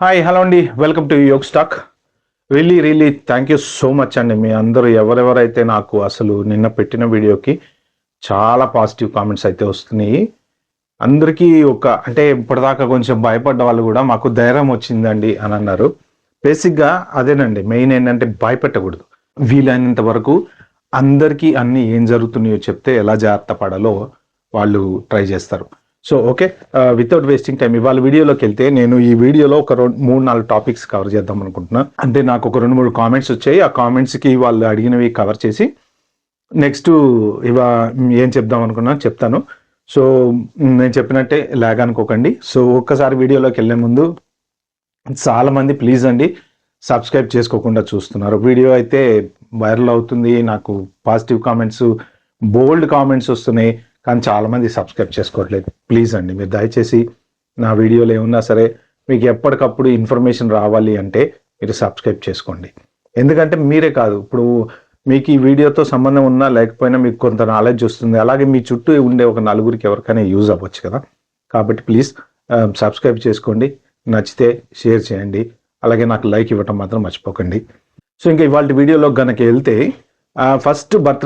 Hi hello అండి, welcome to Yog stack. Really thank you so much అండి. మీ అందరూ ఎవరెవరైతే నాకు అసలు నిన్న పెట్టిన వీడియోకి చాలా పాజిటివ్ కామెంట్స్ అయితే వస్తున్నాయి. అందరికీ అంటే ఇప్పటిదాకా కొంచెం భయపడ్డ వాళ్ళు కూడా మాకు ధైర్యం వచ్చిందండి అని అన్నారు. బేసిక్గా అదేనండి, మెయిన్ ఏంటంటే భయపెట్టకూడదు. వీలైనంత వరకు అందరికీ అన్ని ఏం జరుగుతున్నాయో చెప్తే ఎలా జాగ్రత్త పడాలో వాళ్ళు ట్రై చేస్తారు. So okay, without wasting time ఇవాళ వీడియోలోకి వెళ్తే, నేను ఈ వీడియోలో ఒక 3-4 టాపిక్స్ కవర్ చేద్దాం అనుకుంటున్నా. అంటే నాకు ఒక 2-3 కామెంట్స్ వచ్చాయి. ఆ కామెంట్స్కి వాళ్ళు అడిగినవి కవర్ చేసి నెక్స్ట్ ఏం చెప్దాం అనుకున్నా చెప్తాను. సో నేను చెప్పినట్టే లాగ్ అనుకోకండి. సో ఒక్కసారి వీడియోలోకి వెళ్ళే ముందు చాలా మంది ప్లీజ్ అండి సబ్స్క్రైబ్ చేసుకోకుండా చూస్తున్నారు. వీడియో అయితే వైరల్ అవుతుంది, నాకు పాజిటివ్ కామెంట్స్, బోల్డ్ కామెంట్స్ వస్తున్నాయి, కానీ చాలామంది సబ్స్క్రైబ్ చేసుకోవట్లేదు. ప్లీజ్ అండి, మీరు దయచేసి నా వీడియోలు ఏమున్నా సరే మీకు ఎప్పటికప్పుడు ఇన్ఫర్మేషన్ రావాలి అంటే మీరు సబ్స్క్రైబ్ చేసుకోండి. ఎందుకంటే మీరే కాదు, ఇప్పుడు మీకు ఈ వీడియోతో సంబంధం ఉన్నా లేకపోయినా మీకు కొంత నాలెడ్జ్ వస్తుంది. అలాగే మీ చుట్టూ ఉండే ఒక నలుగురికి ఎవరికైనా యూజ్ అవ్వచ్చు కదా. కాబట్టి ప్లీజ్ సబ్స్క్రైబ్ చేసుకోండి, నచ్చితే షేర్ చేయండి, అలాగే నాకు లైక్ ఇవ్వటం మాత్రం మర్చిపోకండి. సో ఇంకా ఇవాళ వీడియోలో గనక వెళ్తే, ఫస్ట్ బర్త్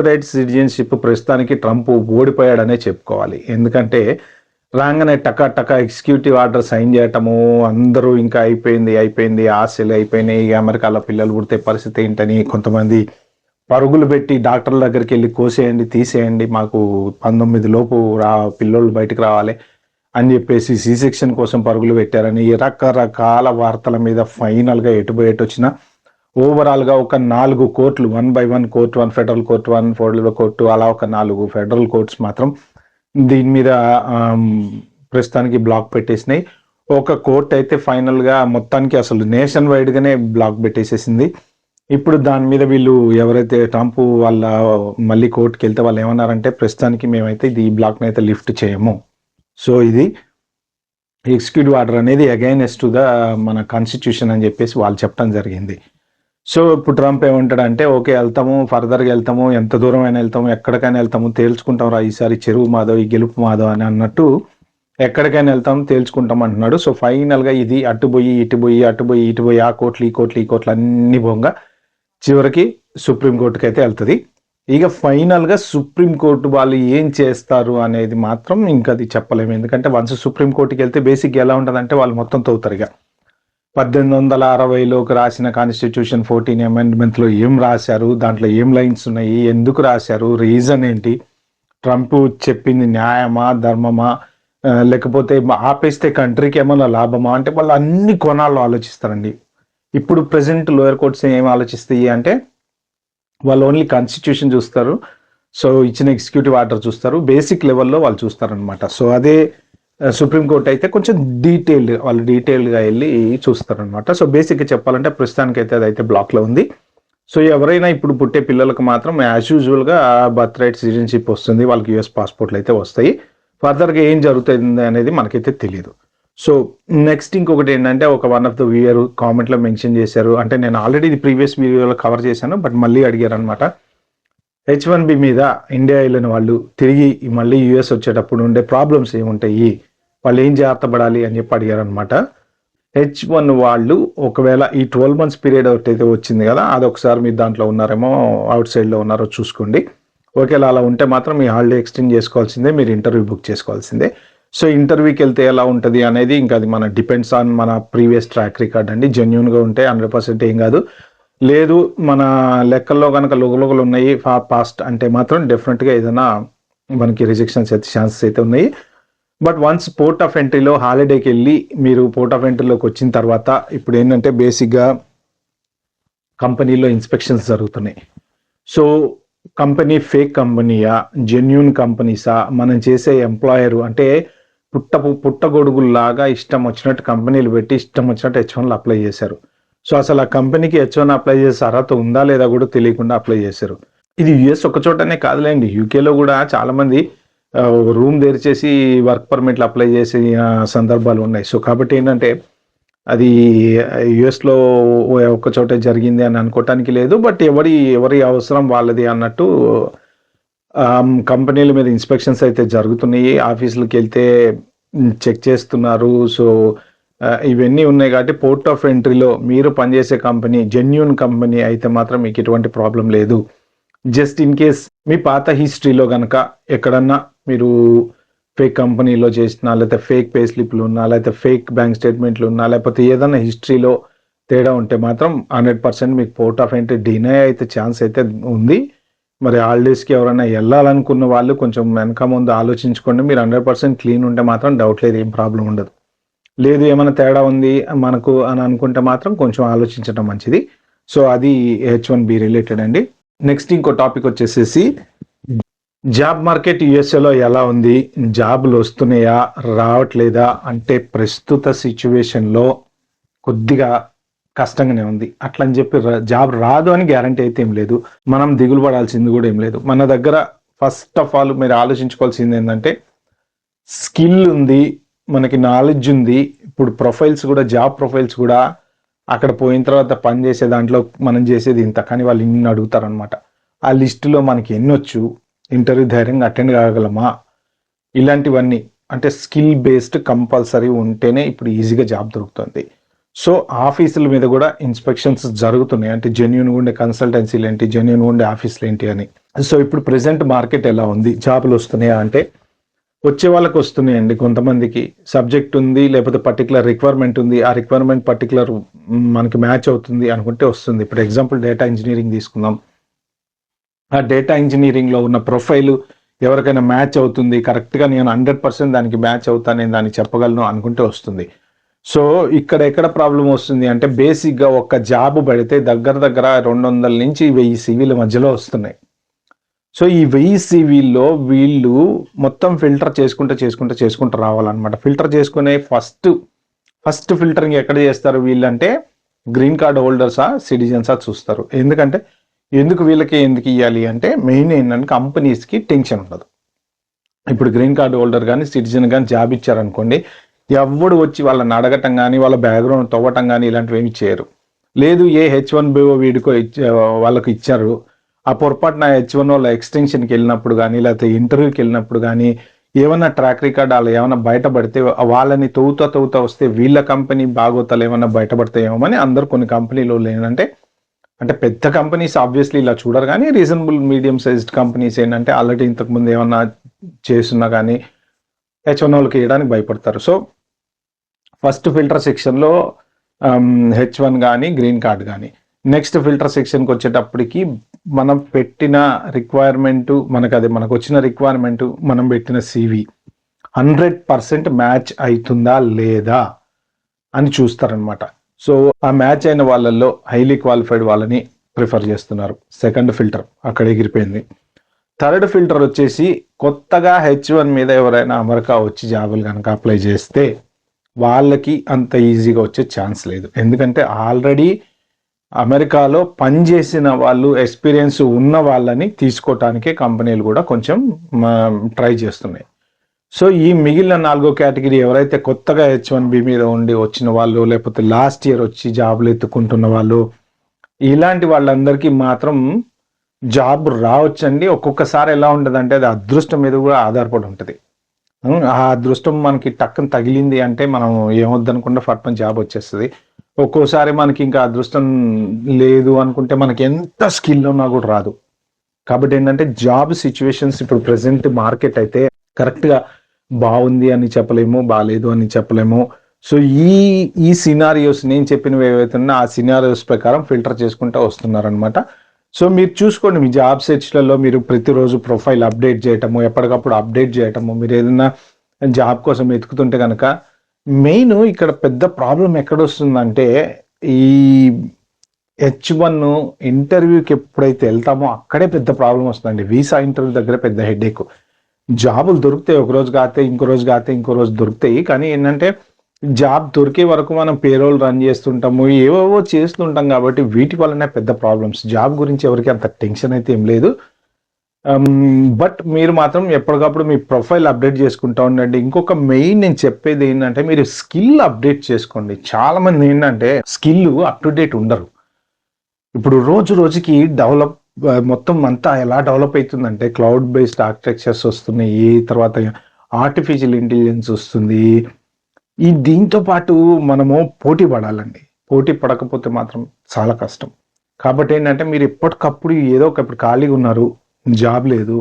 రైట్ సిటిజన్షిప్ ప్రస్తుతానికి ట్రంప్ ఓడిపోయాడనే చెప్పుకోవాలి. ఎందుకంటే రాగానే టకా ఎగ్జిక్యూటివ్ ఆర్డర్ సైన్ చేయటము, అందరూ ఇంకా అయిపోయింది ఆశలు అయిపోయినాయి, అమెరికాలో పిల్లలు పుడితే పరిస్థితి ఏంటని కొంతమంది పరుగులు పెట్టి డాక్టర్ల దగ్గరికి వెళ్ళి కోసేయండి, తీసేయండి, మాకు 19 లోపు పిల్లోళ్ళు బయటకు రావాలి అని చెప్పేసి సి సెక్షన్ కోసం పరుగులు పెట్టారని రకరకాల వార్తల మీద ఫైనల్గా ఎటు వచ్చినా ఓవరాల్గా ఒక 4 కోర్టులు, 1 by 1 కోర్టు, 1 ఫెడరల్ కోర్టు, 1 ఫోర్డల్ కోర్టు, అలా ఒక 4 ఫెడరల్ కోర్ట్స్ మాత్రం దీని మీద ప్రస్తుతానికి బ్లాక్ పెట్టేసినాయి. ఒక కోర్టు అయితే ఫైనల్గా మొత్తానికి అసలు నేషన్ వైడ్గానే బ్లాక్ పెట్టేసేసింది. ఇప్పుడు దాని మీద వీళ్ళు ఎవరైతే ట్రంప్ వాళ్ళ మళ్ళీ కోర్టుకి వెళ్తే వాళ్ళు ఏమన్నారంటే, ప్రస్తుతానికి మేమైతే ఈ బ్లాక్ని అయితే లిఫ్ట్ చేయము. సో ఇది ఎగ్జిక్యూటివ్ ఆర్డర్ అనేది అగైనెస్ట్ టు ద మన కాన్స్టిట్యూషన్ అని చెప్పేసి వాళ్ళు చెప్పడం జరిగింది. సో ఇప్పుడు ట్రంప్ ఏమంటాడంటే, ఓకే వెళ్తాము, ఫర్దర్గా వెళ్తాము, ఎంత దూరం అయినా వెళ్తాము, ఎక్కడికైనా వెళ్తాము, తేల్చుకుంటాం రా ఈసారి చెరువు మాదో ఈ గెలుపు మాదో అని అన్నట్టు ఎక్కడికైనా వెళ్తాం తేల్చుకుంటాం అంటున్నాడు. సో ఫైనల్గా ఇది అటుపోయి ఇటుపోయి ఆ కోట్లు ఈ కోట్లు అన్ని బొంగ చివరికి సుప్రీంకోర్టుకి అయితే వెళ్తుంది. ఇక ఫైనల్గా సుప్రీంకోర్టు వాళ్ళు ఏం చేస్తారు అనేది మాత్రం ఇంకా అది చెప్పలేము. ఎందుకంటే వన్స్ సుప్రీంకోర్టుకి వెళ్తే బేసిక్గా ఎలా ఉంటుందంటే వాళ్ళు మొత్తం తవ్వుతారు. ఇక 1860లోకి రాసిన కాన్స్టిట్యూషన్ 14 అమెండ్మెంట్లో ఏం రాశారు, దాంట్లో ఏం లైన్స్ ఉన్నాయి, ఎందుకు రాశారు, రీజన్ ఏంటి, ట్రంప్ చెప్పింది న్యాయమా ధర్మమా, లేకపోతే ఆపేస్తే కంట్రీకి ఏమన్నా లాభమా అంటే వాళ్ళు అన్ని కోణాల్లో ఆలోచిస్తారండి. ఇప్పుడు ప్రెసెంట్ లోయర్ కోర్ట్స్ ఏం ఆలోచిస్తాయి అంటే, వాళ్ళు ఓన్లీ కాన్స్టిట్యూషన్ చూస్తారు, సో ఇచ్చిన ఎగ్జిక్యూటివ్ ఆర్డర్ చూస్తారు, బేసిక్ లెవెల్లో వాళ్ళు చూస్తారనమాట. సో అదే సుప్రీంకోర్టు అయితే కొంచెం డీటెయిల్డ్గా వెళ్ళి చూస్తారనమాట. సో బేసిక్గా చెప్పాలంటే ప్రస్తుతానికి అయితే అదైతే బ్లాక్లో ఉంది. సో ఎవరైనా ఇప్పుడు పుట్టే పిల్లలకు మాత్రం యాజ్ యూజువల్గా బర్త్ రైట్ సిటిజన్షిప్ వస్తుంది, వాళ్ళకి యూఎస్ పాస్పోర్ట్లు అయితే వస్తాయి. ఫర్దర్గా ఏం జరుగుతుంది అనేది మనకైతే తెలియదు. సో నెక్స్ట్ ఇంకొకటి ఏంటంటే, ఒక వన్ ఆఫ్ ద వ్యూయర్ కామెంట్లో మెన్షన్ చేశారు, అంటే నేను ఆల్రెడీ ఇది ప్రీవియస్ వీడియోలో కవర్ చేశాను, బట్ మళ్ళీ అడిగారు అనమాట. H1B మీద ఇండియా వెళ్ళిన వాళ్ళు తిరిగి మళ్ళీ యూఎస్ వచ్చేటప్పుడు ఉండే ప్రాబ్లమ్స్ ఏముంటాయి, వాళ్ళు ఏం జాగ్రత్త పడాలి అని చెప్పి అడిగారు అనమాట. H1 వాళ్ళు ఒకవేళ ఈ 12 months పీరియడ్ అయితే వచ్చింది కదా, అదొకసారి మీరు దాంట్లో ఉన్నారేమో అవుట్ సైడ్లో ఉన్నారో చూసుకోండి. ఒకవేళ అలా ఉంటే మాత్రం మీ హాలిడే ఎక్స్టెండ్ చేసుకోవాల్సిందే, మీరు ఇంటర్వ్యూ బుక్ చేసుకోవాల్సిందే. సో ఇంటర్వ్యూకి వెళ్తే ఎలా ఉంటుంది అనేది ఇంకా అది మన డిపెండ్స్ ఆన్ మన ప్రీవియస్ ట్రాక్ రికార్డ్ అండి. జెన్యూన్గా ఉంటే 100% ఏం కాదు, లేదు మన లెక్కల్లో కనుక లోగలు ఉన్నాయి పాస్ట్ అంటే మాత్రం డెఫినెట్గా ఏదైనా మనకి రిజెక్షన్స్ అయితే ఛాన్సెస్ అయితే ఉన్నాయి. బట్ వన్స్ పోర్ట్ ఆఫ్ ఎంట్రీలో హాలిడేకి వెళ్ళి మీరు పోర్ట్ ఆఫ్ ఎంట్రీలోకి వచ్చిన తర్వాత ఇప్పుడు ఏంటంటే బేసిక్గా కంపెనీలో ఇన్స్పెక్షన్స్ జరుగుతున్నాయి. సో కంపెనీ ఫేక్ కంపెనీయా జెన్యూన్ కంపెనీసా, మనం చేసే ఎంప్లాయరు అంటే పుట్టగొడుగుల్లాగా ఇష్టం వచ్చినట్టు కంపెనీలు పెట్టి ఇష్టం వచ్చినట్టు H1 అప్లై చేశారు. సో అసలు ఆ కంపెనీకి H1 అప్లై చేసే అర్హత ఉందా లేదా కూడా తెలియకుండా అప్లై చేశారు. ఇది యుఎస్ ఒక చోటనే కాదులేండి, యూకేలో కూడా చాలామంది రూమ్ తెరిచేసి వర్క్ పర్మిట్లు అప్లై చేసే సందర్భాలు ఉన్నాయి. సో కాబట్టి ఏంటంటే అది యుఎస్లో ఒక చోట జరిగింది అని అనుకోవటానికి లేదు, బట్ ఎవరి అవసరం వాళ్ళది అన్నట్టు కంపెనీల మీద ఇన్స్పెక్షన్స్ అయితే జరుగుతున్నాయి. ఆఫీసులకు వెళ్తే చెక్ చేస్తున్నారు. సో ఇవన్నీ ఉన్నాయి కాబట్టి పోర్ట్ ఆఫ్ ఎంట్రీలో మీరు పనిచేసే కంపెనీ జెన్యూన్ కంపెనీ అయితే మాత్రం మీకు ఎటువంటి ప్రాబ్లం లేదు. జస్ట్ ఇన్ కేస్ మీ పాత హిస్టరీలో కనుక ఎక్కడన్నా మీరు ఫేక్ కంపెనీలో చేసినా, లేకపోతే ఫేక్ పే స్లిప్లు ఉన్నా, లేకపోతే ఫేక్ బ్యాంక్ స్టేట్మెంట్లు ఉన్నా, లేకపోతే ఏదైనా హిస్టరీలో తేడా ఉంటే మాత్రం 100% మీకు పోర్ట్ ఆఫ్ ఎంట్రీ డినై అయితే ఛాన్స్ అయితే ఉంది. మరి హాలిడేస్కి ఎవరైనా వెళ్ళాలనుకున్న వాళ్ళు కొంచెం వెనక ముందు ఆలోచించుకోండి. మీరు 100% క్లీన్ ఉంటే మాత్రం డౌట్ లేదు, ఏం ప్రాబ్లం ఉండదు. లేదు ఏమైనా తేడా ఉంది మనకు అని అనుకుంటే మాత్రం కొంచెం ఆలోచించడం మంచిది. సో అది H1B రిలేటెడ్ అండి. నెక్స్ట్ ఇంకో టాపిక్ వచ్చేసేసి జాబ్ మార్కెట్ యుఎస్ఏలో ఎలా ఉంది, జాబులు వస్తున్నాయా రావట్లేదా అంటే ప్రస్తుత సిచ్యువేషన్లో కొద్దిగా కష్టంగానే ఉంది. అట్లా అని చెప్పి జాబ్ రాదు అని గ్యారంటీ అయితే ఏం లేదు. మనం దిగులు పడాల్సింది కూడా ఏం లేదు. మన దగ్గర ఫస్ట్ ఆఫ్ ఆల్ మీరు ఆలోచించుకోవాల్సింది ఏంటంటే స్కిల్ ఉంది, మనకి నాలెడ్జ్ ఉంది. ఇప్పుడు ప్రొఫైల్స్ కూడా, జాబ్ ప్రొఫైల్స్ కూడా అక్కడ పోయిన తర్వాత పని చేసే దాంట్లో మనం చేసేది ఇంత, కానీ వాళ్ళు ఇన్ని అడుగుతారు అనమాట. ఆ లిస్టులో మనకి ఎన్నొచ్చు, ఇంటర్వ్యూ ధైర్యంగా అటెండ్ కాగలమా, ఇలాంటివన్నీ అంటే స్కిల్ బేస్డ్ కంపల్సరీ ఉంటేనే ఇప్పుడు ఈజీగా జాబ్ దొరుకుతుంది. సో ఆఫీసుల మీద కూడా ఇన్స్పెక్షన్స్ జరుగుతున్నాయి. అంటే జెన్యూన్గా ఉండే కన్సల్టెన్సీలు ఏంటి, జెన్యూన్గా ఉండే ఆఫీసులు ఏంటి అని. సో ఇప్పుడు ప్రెసెంట్ మార్కెట్ ఎలా ఉంది, జాబులు వస్తున్నాయా అంటే వచ్చే వాళ్ళకి వస్తున్నాయండి. కొంతమందికి సబ్జెక్ట్ ఉంది, లేకపోతే పర్టికులర్ రిక్వైర్మెంట్ ఉంది, ఆ రిక్వైర్మెంట్ పర్టికులర్ మనకి మ్యాచ్ అవుతుంది అనుకుంటే వస్తుంది. ఇప్పుడు ఎగ్జాంపుల్ డేటా ఇంజనీరింగ్ తీసుకుందాం. ఆ డేటా ఇంజనీరింగ్లో ఉన్న ప్రొఫైల్ ఎవరికైనా మ్యాచ్ అవుతుంది, కరెక్ట్గా నేను 100% దానికి మ్యాచ్ అవుతాను, నేను దాన్ని చెప్పగలను అనుకుంటే వస్తుంది. సో ఇక్కడ ఎక్కడ ప్రాబ్లం వస్తుంది అంటే బేసిక్గా ఒక్క జాబ్ పెడితే దగ్గర 200 నుంచి 1000 సివీల మధ్యలో వస్తున్నాయి. సో ఈ 1000 సివీల్లో వీళ్ళు మొత్తం ఫిల్టర్ చేసుకుంటూ రావాలన్నమాట. ఫిల్టర్ చేసుకునే ఫస్ట్ ఫిల్టరింగ్ ఎక్కడ చేస్తారు వీళ్ళంటే గ్రీన్ కార్డ్ హోల్డర్సా సిటిజన్సా చూస్తారు. ఎందుకు వీళ్ళకి ఎందుకు ఇవ్వాలి అంటే మెయిన్ ఏంటంటే కంపెనీస్కి టెన్షన్ ఉండదు. ఇప్పుడు గ్రీన్ కార్డ్ హోల్డర్ కానీ సిటిజన్ కానీ జాబ్ ఇచ్చారనుకోండి, ఎవడు వచ్చి వాళ్ళని అడగటం కానీ వాళ్ళ బ్యాక్గ్రౌండ్ తవ్వటం కానీ ఇలాంటివి ఏమి చేయరు. లేదు ఏ H1B వీడికో వాళ్ళకి ఇచ్చారు, ఆ పొరపాటున H1 వాళ్ళ ఎక్స్టెన్షన్కి వెళ్ళినప్పుడు కానీ లేకపోతే ఇంటర్వ్యూకి వెళ్ళినప్పుడు కానీ ఏమన్నా ట్రాక్ రికార్డ్ వాళ్ళు ఏమైనా బయటపడితే వాళ్ళని తవ్వుతా వస్తే వీళ్ళ కంపెనీ బాగోతాలు ఏమన్నా బయటపడతాయేమో అని అందరు కొన్ని కంపెనీలో లేనంటే, అంటే పెద్ద కంపెనీస్ ఆబ్వియస్లీ ఇలా చూడరు, కానీ రీజనబుల్ మీడియం సైజ్డ్ కంపెనీస్ ఏంటంటే ఆల్రెడీ ఇంతకుముందు ఏమన్నా చేస్తున్నా కానీ H1 వాళ్ళకి వేయడానికి భయపడతారు. సో ఫస్ట్ ఫిల్టర్ సెక్షన్లో H1 కానీ గ్రీన్ కార్డ్ కానీ. నెక్స్ట్ ఫిల్టర్ సెక్షన్కి వచ్చేటప్పటికి మనం పెట్టిన రిక్వైర్మెంట్ మనకు వచ్చిన రిక్వైర్మెంట్ మనం పెట్టిన CV 100% మ్యాచ్ అవుతుందా లేదా అని చూస్తారనమాట. సో ఆ మ్యాచ్ అయిన వాళ్ళల్లో హైలీ క్వాలిఫైడ్ వాళ్ళని ప్రిఫర్ చేస్తున్నారు. సెకండ్ ఫిల్టర్ అక్కడ ఎగిరిపోయింది. థర్డ్ ఫిల్టర్ వచ్చేసి కొత్తగా H1 మీద ఎవరైనా అమెరికా వచ్చి జాబులు కనుక అప్లై చేస్తే వాళ్ళకి అంత ఈజీగా వచ్చే ఛాన్స్ లేదు. ఎందుకంటే ఆల్రెడీ అమెరికాలో పనిచేసిన వాళ్ళు, ఎక్స్పీరియన్స్ ఉన్న వాళ్ళని తీసుకోవటానికే కంపెనీలు కూడా కొంచెం ట్రై చేస్తున్నాయి. సో ఈ మిగిలిన 4వ కేటగిరీ ఎవరైతే కొత్తగా H1B మీద ఉండి వచ్చిన వాళ్ళు, లేకపోతే లాస్ట్ ఇయర్ వచ్చి జాబులు ఎత్తుకుంటున్న వాళ్ళు, ఇలాంటి వాళ్ళందరికీ మాత్రం జాబ్ రావచ్చండి. ఒక్కొక్కసారి ఎలా ఉంటుంది అంటే అది అదృష్టం మీద కూడా ఆధారపడి ఉంటుంది. ఆ అదృష్టం మనకి టక్కన తగిలింది అంటే మనం ఏమొద్దనుకుంటే ఫట్మన్ జాబ్ వచ్చేస్తుంది. ఒక్కోసారి మనకి ఇంకా అదృష్టం లేదు అనుకుంటే మనకి ఎంత స్కిల్ ఉన్నా కూడా రాదు. కాబట్టి ఏంటంటే జాబ్ సిచ్యువేషన్స్ ఇప్పుడు ప్రెసెంట్ మార్కెట్ అయితే కరెక్ట్గా బాగుంది అని చెప్పలేము, బాగాలేదు అని చెప్పలేము. సో ఈ సినారియోస్ నేను చెప్పినవి ఏవైతే ఉన్నా ఆ సినారియోస్ ప్రకారం ఫిల్టర్ చేసుకుంటూ వస్తున్నారనమాట. సో మీరు చూసుకోండి, మీ జాబ్ సెర్చ్లలో మీరు ప్రతిరోజు ప్రొఫైల్ అప్డేట్ చేయటము, ఎప్పటికప్పుడు అప్డేట్ చేయటము. మీరు ఏదైనా జాబ్ కోసం వెతుకుతుంటే కనుక మెయిన్ ఇక్కడ పెద్ద ప్రాబ్లం ఎక్కడొస్తుందంటే ఈ H1 ఇంటర్వ్యూకి ఎప్పుడైతే వెళ్తామో అక్కడే పెద్ద ప్రాబ్లం వస్తుందండి. వీసా ఇంటర్వ్యూ దగ్గర పెద్ద హెడేక్. జాబులు దొరుకుతాయి, ఒక రోజు కాతే ఇంకో రోజు దొరుకుతాయి. కానీ ఏంటంటే జాబ్ దొరికే వరకు మనం పేరోల్ రన్ చేస్తుంటాము, ఏవేవో చేస్తుంటాం. కాబట్టి వీటి వల్లనే పెద్ద ప్రాబ్లమ్స్. జాబ్ గురించి ఎవరికి అంత టెన్షన్ అయితే ఏం లేదు. బట్ మీరు మాత్రం ఎప్పటికప్పుడు మీ ప్రొఫైల్ అప్డేట్ చేసుకుంటా ఉండండి. ఇంకొక మెయిన్ నేను చెప్పేది ఏంటంటే మీరు స్కిల్ అప్డేట్ చేసుకోండి. చాలా మంది ఏంటంటే స్కిల్ అప్ టు డేట్ ఉండరు. ఇప్పుడు రోజుకి డెవలప్ మొత్తం అంతా ఎలా డెవలప్ అవుతుందంటే క్లౌడ్ బేస్డ్ ఆర్కిటెక్చర్స్ వస్తున్నాయి, తర్వాత ఆర్టిఫిషియల్ ఇంటెలిజెన్స్ వస్తుంది, దీంతో పాటు మనము పోటీ పడాలండి. పోటీ పడకపోతే మాత్రం చాలా కష్టం. కాబట్టి ఏంటంటే మీరు ఎప్పటికప్పుడు ఏదో ఒకప్పుడు ఖాళీగా ఉన్నారు, జాబ్ లేదు,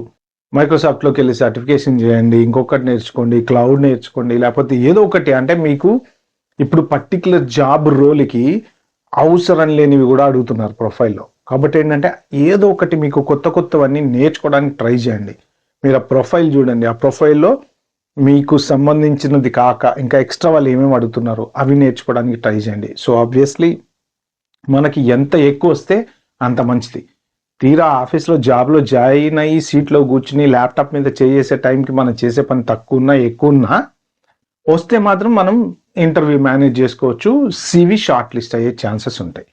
మైక్రోసాఫ్ట్లోకి వెళ్ళి సర్టిఫికేషన్ చేయండి, ఇంకొకటి నేర్చుకోండి, క్లౌడ్ నేర్చుకోండి, లేకపోతే ఏదో ఒకటి. అంటే మీకు ఇప్పుడు పర్టికులర్ జాబ్ రోల్కి అవసరం లేనివి కూడా అడుగుతున్నారు ప్రొఫైల్లో. కాబట్టి ఏంటంటే ఏదో ఒకటి మీకు కొత్తవన్నీ నేర్చుకోవడానికి ట్రై చేయండి. మీరు ఆ ప్రొఫైల్ చూడండి, ఆ ప్రొఫైల్లో మీకు సంబంధించినది కాక ఇంకా ఎక్స్ట్రా వాళ్ళు ఏమేమి అడుగుతున్నారో అవి నేర్చుకోవడానికి ట్రై చేయండి. సో ఆబ్వియస్లీ మనకి ఎంత ఎక్కువ వస్తే అంత మంచిది. తీరా ఆఫీస్లో జాబ్లో జాయిన్ అయ్యి సీట్లో కూర్చుని ల్యాప్టాప్ మీద చేసే టైంకి మనం చేసే పని తక్కువ ఉన్నా ఎక్కువ ఉన్నా వస్తే మాత్రం మనం ఇంటర్వ్యూ మేనేజ్ చేసుకోవచ్చు, సివి షార్ట్ లిస్ట్ అయ్యే ఛాన్సెస్ ఉంటాయి.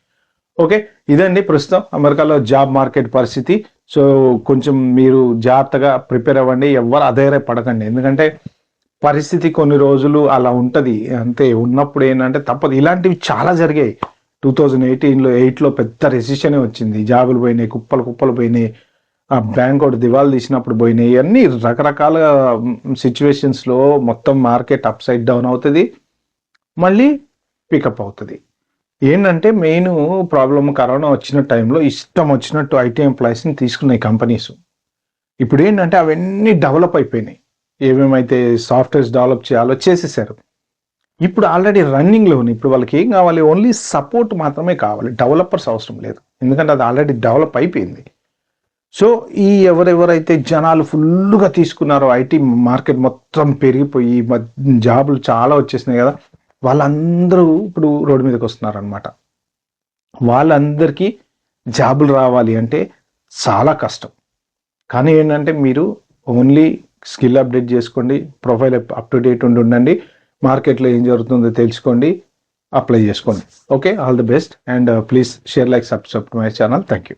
ఓకే, ఇదండి ప్రస్తుతం అమెరికాలో జాబ్ మార్కెట్ పరిస్థితి. సో కొంచెం మీరు జాగ్రత్తగా ప్రిపేర్ అవ్వండి, ఎవరు అధైర్యపడకండి. ఎందుకంటే పరిస్థితి కొన్ని రోజులు అలా ఉంటుంది అంతే. ఉన్నప్పుడు ఏంటంటే తప్పదు. ఇలాంటివి చాలా జరిగాయి. 2018లో పెద్ద రెసిషన్ వచ్చింది, జాబులు పోయినాయి, కుప్పలు పోయినాయి, ఆ బ్యాంక్ ఒకటి దివాళా తీసినప్పుడు పోయినాయి. అన్ని రకరకాల సిచ్యువేషన్స్లో మొత్తం మార్కెట్ అప్ సైడ్ డౌన్ అవుతుంది, మళ్ళీ పికప్ అవుతుంది. ఏంటంటే మెయిన్ ప్రాబ్లమ్ కరోనా వచ్చిన టైంలో ఇష్టం వచ్చినట్టు ఐటీ ఎంప్లాయీస్ని తీసుకున్నాయి కంపెనీస్. ఇప్పుడు ఏంటంటే అవన్నీ డెవలప్ అయిపోయినాయి. ఏమేమైతే సాఫ్ట్వేర్స్ డెవలప్ చేయాలో చేసేసారు. ఇప్పుడు ఆల్రెడీ రన్నింగ్లో ఉన్నాయి. ఇప్పుడు వాళ్ళకి ఏం కావాలి, ఓన్లీ సపోర్ట్ మాత్రమే కావాలి, డెవలపర్స్ అవసరం లేదు. ఎందుకంటే అది ఆల్రెడీ డెవలప్ అయిపోయింది. సో ఎవరెవరైతే జనాలు ఫుల్గా తీసుకున్నారో, ఐటీ మార్కెట్ మొత్తం పెరిగిపోయి జాబులు చాలా వచ్చేసినాయి కదా, వాళ్ళందరూ ఇప్పుడు రోడ్డు మీదకి వస్తున్నారు అనమాట. వాళ్ళందరికీ జాబులు రావాలి అంటే చాలా కష్టం. కానీ ఏంటంటే మీరు ఓన్లీ స్కిల్ అప్డేట్ చేసుకోండి, ప్రొఫైల్ అప్ టు డేట్ ఉండండి, మార్కెట్లో ఏం జరుగుతుందో తెలుసుకోండి, అప్లై చేసుకోండి. Okay, all the best and please share, like, subscribe to my channel. Thank you.